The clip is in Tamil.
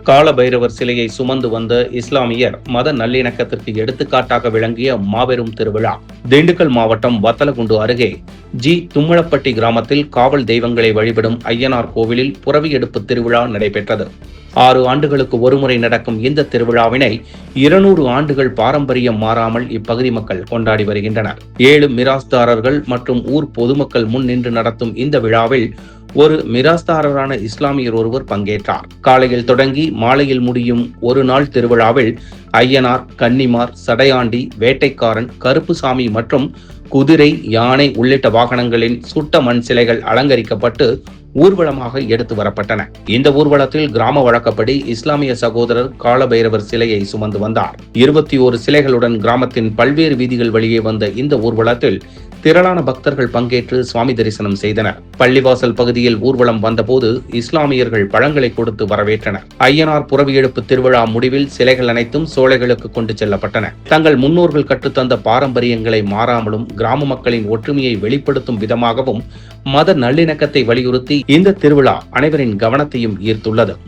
கால பைரவர் சிலையை சுமந்து வந்த இஸ்லாமியர் மத நல்லிணக்கத்திற்கு எடுத்துக்காட்டாக விளங்கிய மாபெரும் திருவிழா. திண்டுக்கல் மாவட்டம் வத்தலகுண்டு அருகே தும்மளப்பட்டி கிராமத்தில் காவல் தெய்வங்களை வழிபடும் ஐயனார் கோவிலில் புரவி எடுப்பு திருவிழா நடைபெற்றது. 6 ஆண்டுகளுக்கு ஒருமுறை நடக்கும் இந்த திருவிழாவினை 200 ஆண்டுகள் பாரம்பரியம் மாறாமல் இப்பகுதி மக்கள் கொண்டாடி வருகின்றனர். 7 மிராஸ்தாரர்கள் மற்றும் ஊர் பொதுமக்கள் முன் நின்று நடத்தும் இந்த விழாவில் ஒரு மிராஸ்தாரரான இஸ்லாமியர் ஒருவர் பங்கேற்றார். காலையில் தொடங்கி மாலையில் முடியும் ஒரு நாள் திருவிழாவில் ஐயனார், கன்னிமார், சடையாண்டி, வேட்டைக்காரன், கருப்புசாமி மற்றும் குதிரை, யானை உள்ளிட்ட வாகனங்களின் சுட்ட மண் சிலைகள் அலங்கரிக்கப்பட்டு ஊர்வலமாக எடுத்து வரப்பட்டன. இந்த ஊர்வலத்தில் கிராம வழக்கப்படி இஸ்லாமிய சகோதரர் காலபைரவர் சிலையை சுமந்து வந்தார். 21 சிலைகளுடன் கிராமத்தின் பல்வேறு வீதிகள் வழியே வந்த இந்த ஊர்வலத்தில் திரளான பக்தர்கள் பங்கேற்று சுவாமி தரிசனம் செய்தனர். பள்ளிவாசல் பகுதியில் ஊர்வலம் வந்தபோது இஸ்லாமியர்கள் பழங்களை கொடுத்து வரவேற்றனர். ஐயனார் புரவி எடுப்பு திருவிழா முடிவில் சிலைகள் அனைத்தும் சோலைகளுக்கு கொண்டு செல்லப்பட்டன. தங்கள் முன்னோர்கள் கற்றுத்தந்த பாரம்பரியங்களை மாறாமலும் கிராம மக்களின் ஒற்றுமையை வெளிப்படுத்தும் விதமாகவும் மத நல்லிணக்கத்தை வலியுறுத்தி இந்த திருவிழா அனைவரின் கவனத்தையும் ஈர்த்துள்ளது.